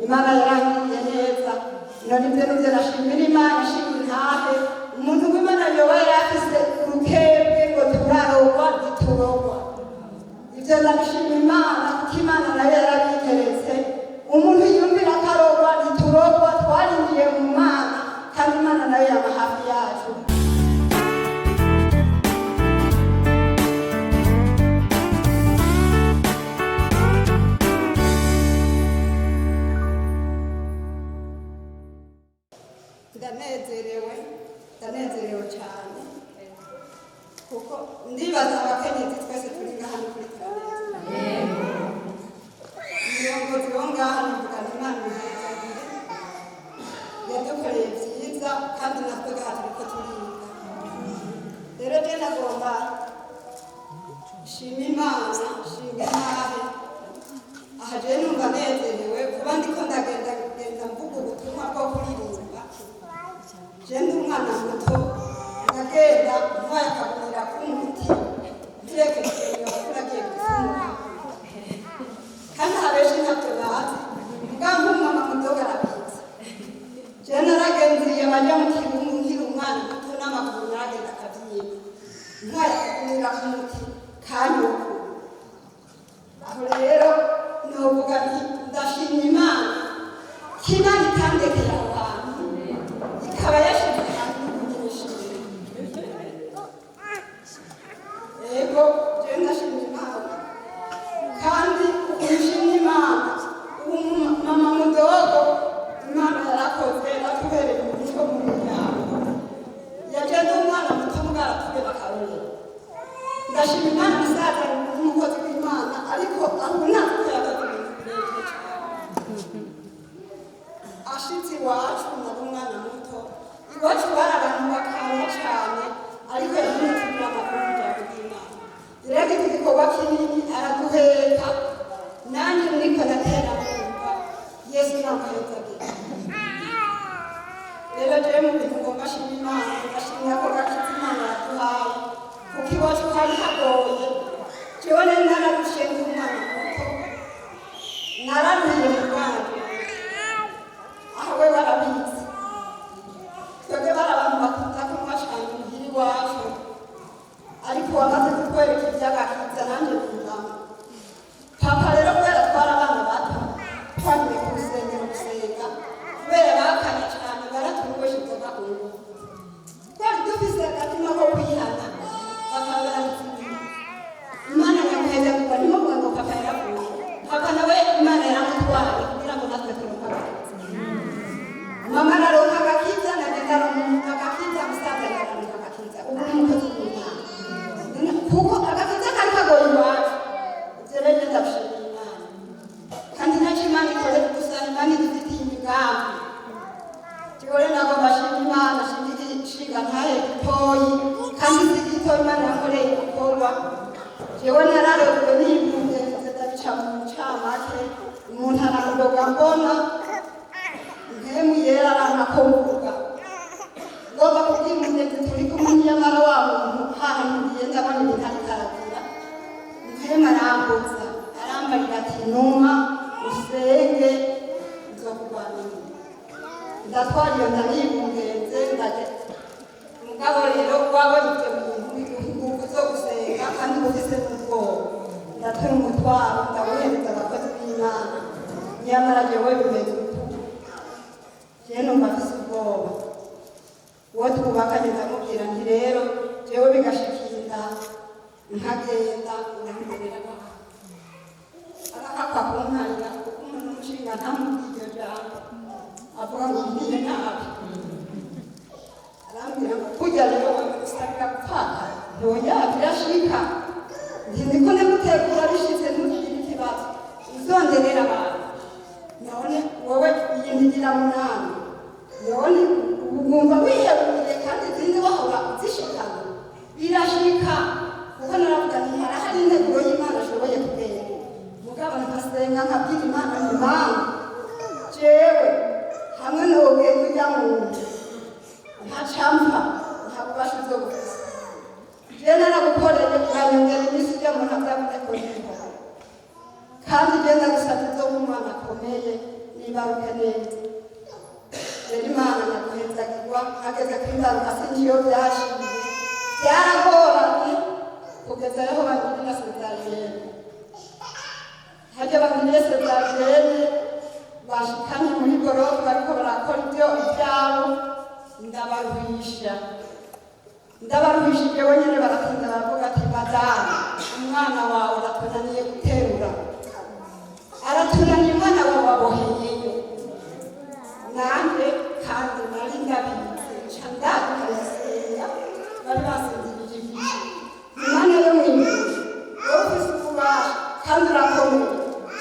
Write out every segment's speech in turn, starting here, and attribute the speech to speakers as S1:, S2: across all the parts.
S1: Imana yarangiriye neza none ibyo nibyo nashimira Imana ishimwe ntahe umuntu w'Imana yoba yarafise urukebwe ngo turarogwa ntiturogwa ibyo ndabishimira Imana kuko Imana nayo yarabigeretse umuntu yumvira akarogwa ntiturogwa twarinjiye mu Mana kandi Imana nayo yaba hafi yacu. Ndanezerewe cyane kuko ndibaza abakenyezi twese turi hano kuri planete umurongozi wo ngaha nivugana Imana izagire yadukoreye byiza kandi natwe ngaha turiko turiga rero je nagomba shima Imana aha je numva nezerewe kuba ndiko ndagenda mvuga ubutumwa bwo kuririmba je ndi umwana muto ndagenda ntwaye akagunira k'umuti ndirekeje nagiye gufungura kandi abenshi ntabyo bazi ubwangu mama mudoga arabizi je naragenziye bajya mu kibungu nkiri umwana muto n'amaguru naragenda akavyiba ntwaye akagunira k'umuti kanyoko aho rero novuga nti ndashimye Imana kina itandekera aho hantu ikaba yashize hantu nyinshi ego je ndashimye Imana kandi ushimye Imana mama mudogo Imana yarakoze atubereye umuco mu muryango yagenda umwana muto mugara tubera akarore ndashimye Imana musaza n'umukozi w'Imana ariko aho natwe ashitsi iwacu nari umwana muto iwacu bari abantu bakanya cyane ariko yamutugira amakuru y'ijambo ry'Imana rero iki gikorwa kinini araduheka nanjye niko ndatera kumva Yesu namuhezagire rero jewe mu bintu ngomba shima Imana ndashimira ko gakiza Imana yaduhaye kuko iwacu hari hagoye jewe nari nararushe nk'umwana muto nararuhiye mu Rwanda aho we barabizi twebwe bari abantu bakunda kunywa cyane muhira iwacu ariko wamaze kutwereka iby'agakiza nanjye bingamo papa rero kubera twari abana bato twagiye ku rusengero gusenga kubera bakanya cyane baratwigosha inzoga ku ngufu twari dufise agatima ko kwihana bakaba baratsindiye Imana nyamuheza kuba nimo kuvuga ngo papa yaravuye papa nawe Imana yaramutwaye kugira ngo natwe turonke mama naronka agakiza nagenda naronka agakiza musaza naronka agakiza ubu n'umukozi w'Imana kuko agakiza kari kagoye iwacu ibyo rero ndabishimira Imana kandi ntacyo Imana ikorera gusa Imana idufitiye imigambi jewe nagomba shima Imana nshinga ntahe gitoyi kandi si gitoyi Imana yakoreye gukorwa jewe nararozwe n'ibunge ndabica mu ncamake umuntu aramudoga mbona nkemu yera aranakomvuga ngomba kubwira umunezi turi kumwe nyamara wa muntu hahanuriye ndabona ibintu ariko aragira nkemu arambuza arambarira ati numa usenge nzokurwanira ndatwara iyo ndaribungenze ndageze mugabo rero wabona ibyo bintu ingufu zo gusenga kandi ufise n'ubwoba ndatura umutwaro ndawuhereza abakozi b'Imana nyamara jewe bimeze jewe numva mfise ubwoba uwo twubakanye ndamubwira nti rero jewe bigashikira nkagenda uramberera arakakwa kunkarira kuko umuntu umushinga ntamubwira iryo jambo avuga ngo ngiye nabi arambwira ngo kurya rero usabira gupfaka ntoya birashika niko ndagutegura bishitse ntugire ikibazo uzonderera abantu none wowe iyindigira munani none ugomba wiheburiye kandi izindi wahora uzishikana birashika kuko naravuga nti harahari integuro y'Imana ashoboye kubera mugabo nkasenga nkabwira Imana nti Mana jewe hamwe n'ubwenge ujya mu nda ntacampa ntabubasha bwo gusa jewe naragukoreye uranyongera iminsi ujya mu ntabwo yavuze ko kandi genda gusatiza umwana akomeye niba kwibaruke neza. Rero Imana naguhezagirwa hageze kwibaruka sinzi iyo byashize byaragoranye kugeza aho bagirira sezariyene. Hajya bagiriye sezariyene bashikanye muri gorofe bariko barakora ibyabo ndabaruhishije wenyine baratinda baravuga ati madamu umwana wawe aratunaniye guterura aratunaniye umwana wawe waboheyeyo nanjye kandi nari ndabizi nca ndabikarisenga bari basinzirije igice Imana yo mw'ijuru wowe ufise ububasha kandi urakomeye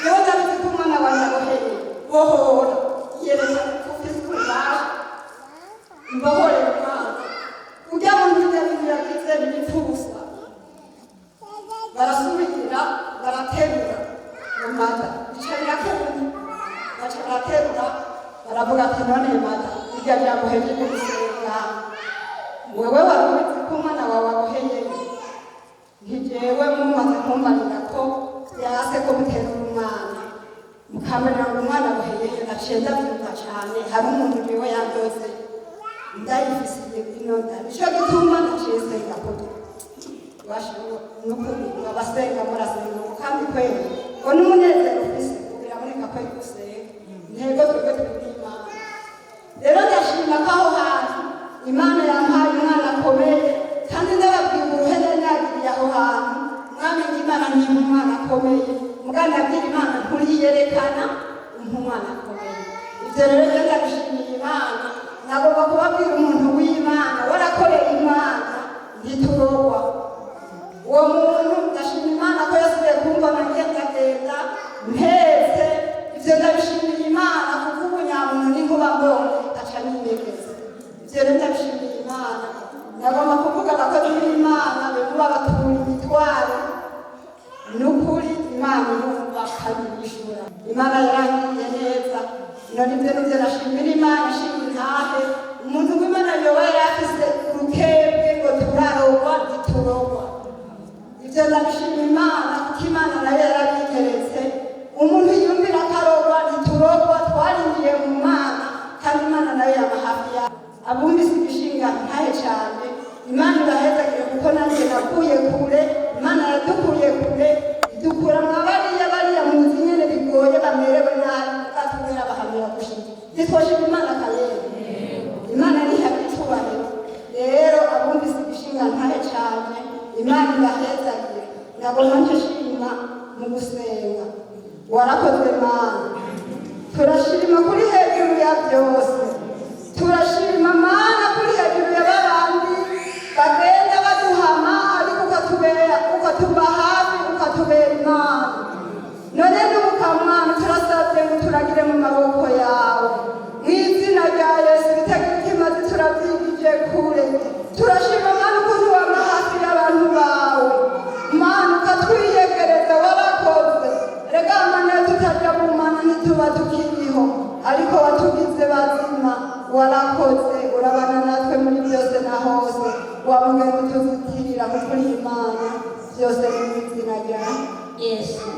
S1: jewe ndabizi ko umwana wanjye aboheye bohora yerekana ko ufise ububasha mbohore umwana kugira ngo ibyo bintu yagize ntibipfusa barasubira baraterura mu mata bicarira kundi baca baraterura baravuga ati none mata irya ryamuhejeje gusenga wewe wari ubizi ko umwana wawe aboheye ntijewe mumaze kumvanira ko byase ko muterura umwana mukamenya ngo umwana aboheye naciye ndabyumva cane hari umuntu jewe yandoze ndayifisiye inonda nico gituma naciye senga kuko bashobo n'ukuri abasenga murasenga kandi kweli ngo n'umunezero ufise biramurika ko gusenga ntego twebwe turi Imana. Rero ndashima ko aho hantu Imana yampaye umwana akomeye kandi ndababwira uruhene nagiriye aho hantu mwami Imana ni umwana akomeye muganda abwira Imana nturiyerekana umwana akomeye. Ivyo rero ndabishimiye Imana nagomba kubabwira umuntu w'Imana warakoreye Imana ntiturogwa uwo muntu ndashima Imana ko yasubiye kumva nagendagenda mpetse ivyo ndabishimiye Imana kuko ubunyamuntu n'inkuba mbonye aca ninyegeza. Ivyo rero ndabishimiye Imana nagomba kuvuga abakozi b'Imana benuba batura imitwaro n'ukuri Imana yumva akabishura. Imana yarangiriye neza none ivyo nivyo nashimira Imana ishimira intahe umuntu w'Imana yoba yarafise urukebwe ngo turarogwa ntiturogwa. Ivyo ndabishimira Imana kuko Imana nayo yarabigeretse umuntu yumvira akarogwa ntiturogwa twarinjiye mu Mana kandi Imana nayo yaba hafi yawe. Abumvise igishinga ntahe cane Imana ibahezagire kuko nanjye nakuye kure Imana yadukuye kure idukura bariya mu nzu nyene bigoye bamerewe nabi katubera bahamira gushika ntitwoshima Imana karere Imana nihabwa icubahiro. Rero abumvise igishinga ntahe cane Imana ibahezagire nagomba ntashima mu gusenga warakozwe Mana turashima kuri hejuru ya byose turashima Mana kuri hejuru ya babandi bagenda baduhama ariko ukatuba hafi ukatubera Imana. None n'ubuka Mwana turasabye ngo turagire mu maboko yawe mw'izina rya Yesu bitagira ikimazi turabyigije kure. Turashima Mana ukuntu wama hafi y'abantu bawe Mana ukatwiyegereza warakoze. Rega Mana tutaja mu Mana ntituba tukiriho ariko watugize bazima warakoze urabana natwe muri byose na hose wamugenda utuzitirira kuko Imana byose mu izina rya Yesu.